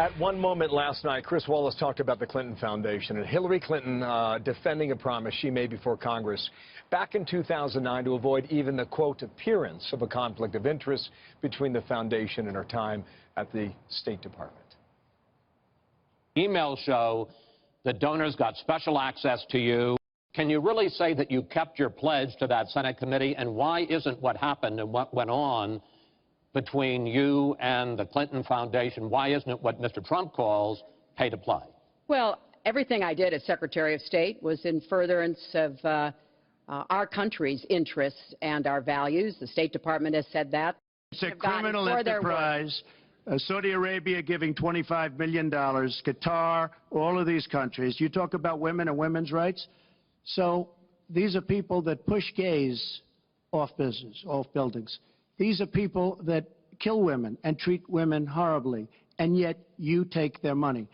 At one moment last night, Chris Wallace talked about the Clinton Foundation and Hillary Clinton defending a promise she made before Congress back in 2009 to avoid even the, quote, appearance of a conflict of interest between the foundation and her time at the State Department. Emails show that donors got special access to you. Can you really say that you kept your pledge to that Senate committee? And why isn't what happened and what went on between you and the Clinton Foundation, why isn't it what Mr. Trump calls pay to play? Well, everything I did as Secretary of State was in furtherance of our country's interests and our values. The State Department has said that. It's a criminal enterprise. Saudi Arabia giving $25 million, Qatar, all of these countries. You talk about women and women's rights. So these are people that push gays off buildings. These are people that kill women and treat women horribly, and yet you take their money.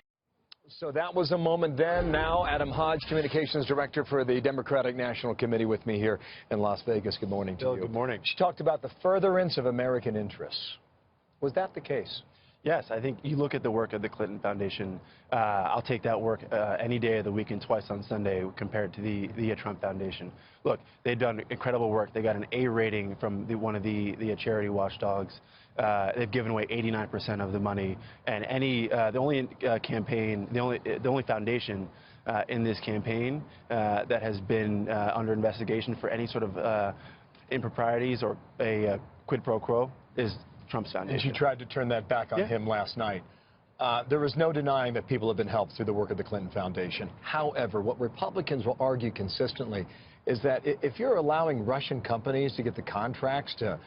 So that was a moment then. Now, Adam Hodge, Communications Director for the Democratic National Committee, with me here in Las Vegas. Good morning to you. Good morning. She talked about the furtherance of American interests. Was that the case? Yes, I think you look at the work of the Clinton Foundation. I'll take that work any day of the week and twice on Sunday compared to the Trump Foundation. Look, they've done incredible work. They got an A rating from one of the charity watchdogs. They've given away 89% of the money, and the only foundation in this campaign that has been under investigation for any sort of improprieties or a quid pro quo is Trump's foundation. And she tried to turn that back on him last night. There is no denying that people have been helped through the work of the Clinton Foundation. However, what Republicans will argue consistently is that if you're allowing Russian companies to get the contracts to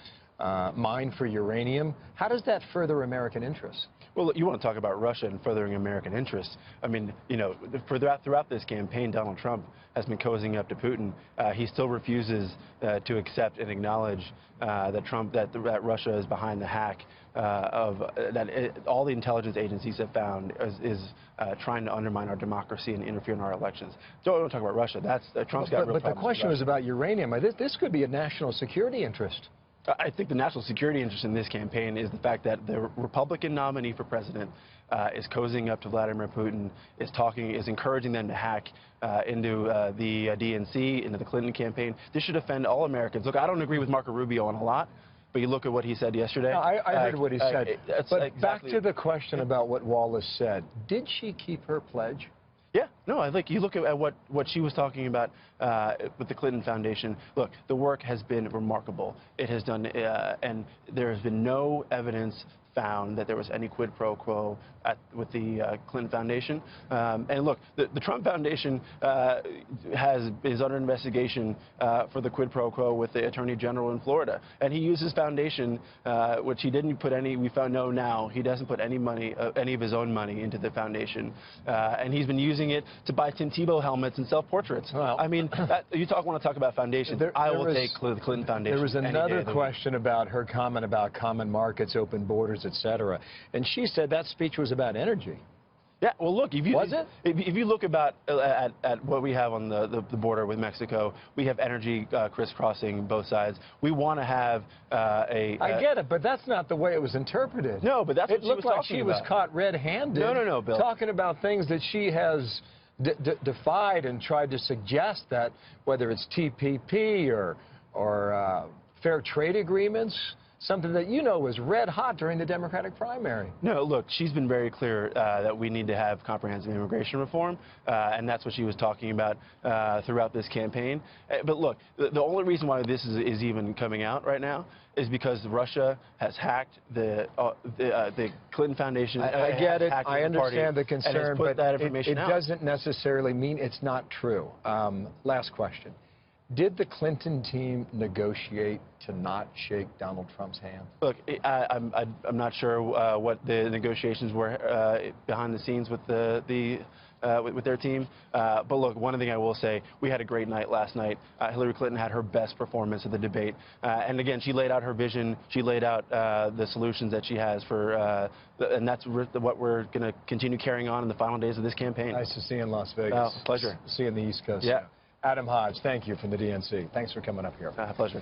mine for uranium, how does that further American interests? Well, you want to talk about Russia and furthering American interests. I mean, you know, throughout this campaign, Donald Trump has been cozying up to Putin. He still refuses to accept and acknowledge that Russia is behind the hack all the intelligence agencies have found is trying to undermine our democracy and interfere in our elections. Don't talk about Russia. That's Trump's got real problems. But the question was about uranium. This could be a national security interest. I think the national security interest in this campaign is the fact that the Republican nominee for president is cozying up to Vladimir Putin, is encouraging them to hack into the DNC, into the Clinton campaign. This should offend all Americans. Look, I don't agree with Marco Rubio on a lot, but you look at what he said yesterday. No, I heard what he said. But exactly. Back to the question about what Wallace said. Did she keep her pledge? Yeah, no, I think you look at what she was talking about with the Clinton Foundation. Look, the work has been remarkable. It has done, and there has been no evidence found that there was any quid pro quo with the Clinton Foundation. And look, the Trump Foundation is under investigation for the quid pro quo with the Attorney General in Florida. And he used his foundation, which he didn't put any, we found now, he doesn't put any money, any of his own money into the foundation. And he's been using it to buy Tim Tebow helmets and self-portraits. Well, I mean, want to talk about foundations. I will take the Clinton Foundation. There was another question about her comment about common markets, open borders, etc. And she said that speech was about energy. Yeah, well, look, if you look at what we have on the border with Mexico, we have energy crisscrossing both sides. We want to have I get it, but that's not the way it was interpreted. No, but that's what she was talking about. It looked like she was caught red-handed. No, Bill. Talking about things that she has defied and tried to suggest that whether it's TPP or fair trade agreements, something that you know was red hot during the Democratic primary. No, look, she's been very clear that we need to have comprehensive immigration reform, and that's what she was talking about throughout this campaign. But look, the only reason why this is even coming out right now is because Russia has hacked the Clinton Foundation. I get it. I understand the concern, but it doesn't necessarily mean it's not true. Last question. Did the Clinton team negotiate to not shake Donald Trump's hand? Look, I'm not sure what the negotiations were behind the scenes with with their team. But look, one thing I will say, we had a great night last night. Hillary Clinton had her best performance of the debate. And again, she laid out her vision. She laid out the solutions that she has for, and that's what we're going to continue carrying on in the final days of this campaign. Nice to see you in Las Vegas. Pleasure. See you in the East Coast. Yeah. Adam Hodge, thank you from the DNC. Thanks for coming up here. Pleasure.